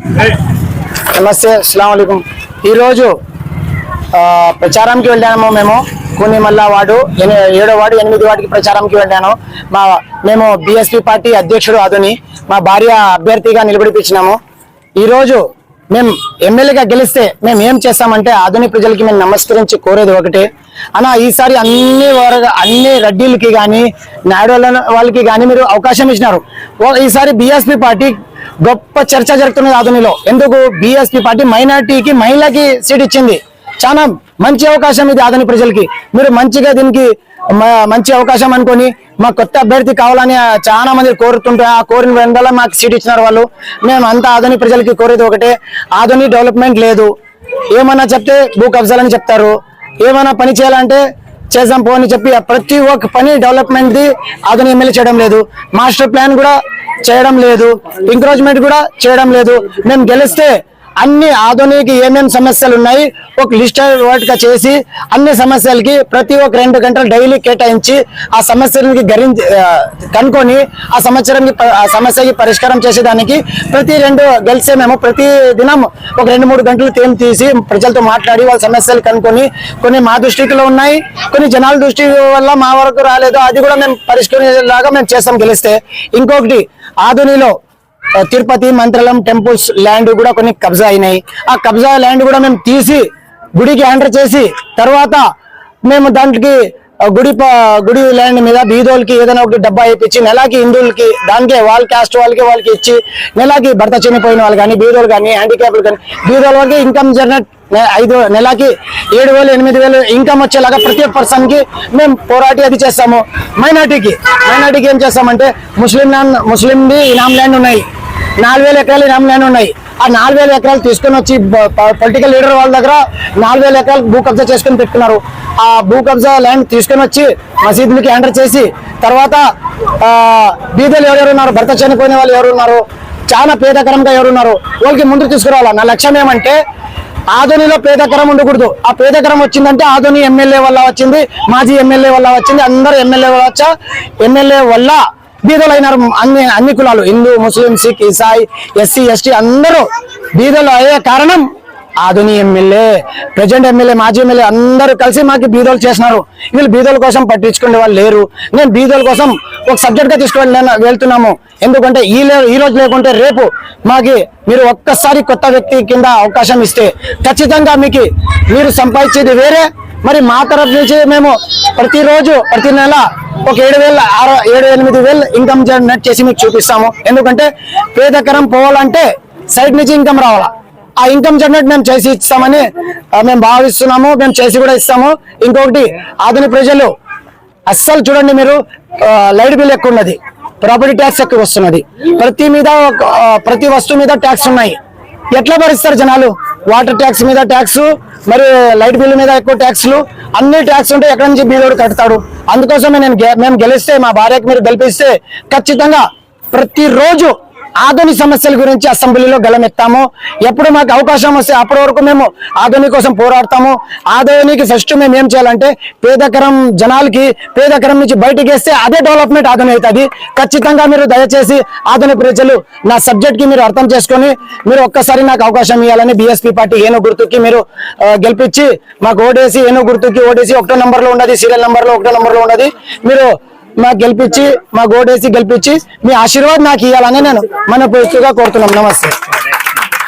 నమస్తే, అస్సలాము అలైకుం. ఈరోజు ప్రచారంకి వెళ్ళాము. కొన్ని మళ్ళా వార్డు 7వ వార్డు 8వ వార్డుకి ప్రచారంకి వెళ్ళాను. మేము బీఎస్పీ పార్టీ అధ్యక్షుడు అదుని మా భార్య అభ్యర్థిగా నిలబడిపించినాము. ఈరోజు మేము ఎమ్మెల్యేగా గెలిస్తే మేము ఏం చేస్తామంటే ఆధునిక ప్రజలకి మేము నమస్కరించి కోరేది ఒకటే అన్న, ఈసారి అన్ని రెడ్డిలకి కానీ నాయుడు వాళ్ళకి కానీ మీరు అవకాశం ఇచ్చినారు. ఈసారి బీఎస్పీ పార్టీ గొప్ప చర్చ జరుగుతున్నది ఆధునిలో. ఎందుకు బీఎస్పీ పార్టీ మైనార్టీకి మహిళకి సీట్ ఇచ్చింది. చాలా మంచి అవకాశం ఇది ఆధునిక ప్రజలకి. మీరు మంచిగా దీనికి మంచి అవకాశం అనుకొని మా కొత్త అభ్యర్థి కావాలని చాలా మంది కోరుతుంటే ఆ కోరిన వెంటనే మాకు సీట్ ఇచ్చినారు వాళ్ళు. మేము అంతా ఆధునిక ప్రజలకి కోరేది ఒకటే, ఆధునిక డెవలప్మెంట్ లేదు. ఏమన్నా చెప్తే భూ కబ్జాలని చెప్తారు, ఏమైనా పని చేయాలంటే చేద్దాం పోని చెప్పి ప్రతి ఒక్క పని డెవలప్మెంట్ ది ఆధునిక ఎమ్మెల్యే చేయడం లేదు. మాస్టర్ ప్లాన్ కూడా చేయడం లేదు, ఎంకరేజ్మెంట్ కూడా చేయడం లేదు. మేము గెలిస్తే అన్ని ఆధునిక ఏమేమి సమస్యలు ఉన్నాయి ఒక లిస్ట్ గా చేసి అన్ని సమస్యలకి ప్రతి ఒక్క 2 గంటలు డైలీ కేటాయించి ఆ సమస్యలకి కనుక్కొని ఆ సమస్యకి పరిష్కారం చేసేదానికి గెలిస్తే మేము ప్రతి దినం ఒక 2-3 గంటలు తేం తీసి ప్రజలతో మాట్లాడి వాళ్ళ సమస్యలు కనుక్కొని కొన్ని మా దృష్టిలో ఉన్నాయి, కొన్ని జనాల దృష్టి వల్ల మా వరకు రాలేదు, అది కూడా మేము పరిష్కరించేలాగా మేము చేస్తాం గెలిస్తే. ఇంకొకటి ఆధునిలో తిరుపతి మంత్రాలయం టెంపుల్స్ ల్యాండ్ కూడా కొన్ని కబ్జా అయినాయి. ఆ కబ్జా ల్యాండ్ కూడా మేము తీసి గుడికి హ్యాండర్ చేసి తర్వాత మేము దానికి గుడి ల్యాండ్ మీద బీదోళ్ళకి ఏదైనా ఒకటి డబ్బా వేయించి నెలకి హిందువులకి దానికే వాళ్ళ క్యాస్ట్ వాళ్ళకి ఇచ్చి నెలకి భర్త చనిపోయిన వాళ్ళు కానీ బీదోళ్ళు కానీ హ్యాండిక్యాప్లు కానీ బీదోళ్ళ వరకు ఇన్కమ్ జనరేట్ నెలకి 7,000-8,000 ఇన్కమ్ వచ్చేలాగా ప్రతి ఒక్క పర్సన్ కి మేము పోరాటి అది చేస్తాము. మైనార్టీకి ఏం చేస్తామంటే ముస్లింది ఇనాం ల్యాండ్ ఉన్నాయి, 4,000 ఎకరాలు ఇనాం ల్యాండ్ ఉన్నాయి. ఆ 4,000 ఎకరాలు తీసుకొని వచ్చి పొలిటికల్ లీడర్ వాళ్ళ దగ్గర 4,000 ఎకరాలు భూ కబ్జా చేసుకొని పెట్టుకున్నారు. ఆ భూ కబ్జా ల్యాండ్ తీసుకొని వచ్చి మసీదులకి హ్యాండర్ చేసి తర్వాత బీదలు ఎవరెవరు ఉన్నారు, భర్త చనిపోయిన వాళ్ళు ఎవరు ఉన్నారు, చాలా పేదకరంగా ఎవరున్నారు వాళ్ళకి ముందు తీసుకురావాలా. నా లక్ష్యం ఏమంటే ఆధునిలో పేదకరం ఉండకూడదు. ఆ పేదకరం వచ్చిందంటే ఆధుని ఎమ్మెల్యే వల్ల వచ్చింది, మాజీ ఎమ్మెల్యే వల్ల వచ్చింది. అందరూ ఎమ్మెల్యే వల్ల బీదలు అయినారు. అన్ని కులాలు, హిందూ, ముస్లిం, సిక్, ఇసాయి, ఎస్సీ, ఎస్టీ అందరూ బీదలు అయ్యే కారణం ఆధుని ఎమ్మెల్యే, ప్రజెంట్ ఎమ్మెల్యే, మాజీ ఎమ్మెల్యే అందరూ కలిసి మాకు బీదోలు చేసినారు. వీళ్ళు బీదోల కోసం పట్టించుకునే వాళ్ళు లేరు. నేను బీదోల కోసం ఒక సబ్జెక్ట్ గా వెళ్తున్నాము. ఎందుకంటే ఈ రోజు లేకుంటే రేపు మీరు ఒక్కసారి కొత్త వ్యక్తి కింద అవకాశం ఇస్తే ఖచ్చితంగా మీరు సంపాదించేది వేరే. మరి మా తరఫు నుంచి మేము ప్రతి నెల ఒక 7,000-8,000 ఇన్కమ్ జనరేట్ చేసి మీకు చూపిస్తాము. ఎందుకంటే పేదకరం పోవాలంటే సైడ్ నుంచి ఇన్కమ్ రావాలా. ఆ ఇన్కమ్ జనరేట్ మేము చేసి ఇస్తామని మేము భావిస్తున్నాము. మేము చేసి కూడా ఇస్తాము. ఇంకొకటి ఆధునిక ప్రజలు అస్సలు చూడండి, మీరు లైట్ బిల్ ఎక్కువ ఉన్నది, ప్రాపర్టీ ట్యాక్స్ ఎక్కువ వస్తున్నది, ప్రతి వస్తువు మీద ట్యాక్స్ ఉన్నాయి. ఎట్లా భరిస్తారు జనాలు? వాటర్ ట్యాక్స్ మీద ట్యాక్స్, మరి లైట్ బిల్ మీద ఎక్కువ ట్యాక్స్లు, అన్ని ట్యాక్స్ ఉంటే ఎక్కడి నుంచి బీదోడు కడతాడు? అందుకోసమే మేము గెలిస్తే, మా భార్యకు మీరు గెలిపిస్తే ఖచ్చితంగా ప్రతిరోజు ఆధునిక సమస్యల గురించి అసెంబ్లీలో గలమెత్తాము. ఎప్పుడు మాకు అవకాశం వస్తే అప్పటి వరకు మేము ఆధునిక కోసం పోరాడతాము. ఆధునిక ఫస్ట్ మేము ఏం చేయాలంటే పేదకరం జనాలకి పేదకరం నుంచి బయటకు వేస్తే అదే డెవలప్మెంట్ ఆధునిక అవుతుంది. ఖచ్చితంగా మీరు దయచేసి ఆధునిక ప్రజలు నా సబ్జెక్ట్ కి మీరు అర్థం చేసుకొని మీరు ఒక్కసారి నాకు అవకాశం ఇవ్వాలని బీఎస్పీ పార్టీ ఏనో గుర్తుకి మీరు గెలిపించి మాకు ఓడేసి, ఏనో గుర్తుకి ఓడేసి 1వ నంబర్లో ఉన్నది, సీరియల్ నంబర్లో 1వ నంబర్లో ఉన్నది, మీరు మాకు గెలిపించి మా ఓటేసి గెలిపించి మీ ఆశీర్వాదం నాకు ఇవ్వాలని నేను మనస్ఫూర్తిగా కోరుతున్నాం. నమస్తే.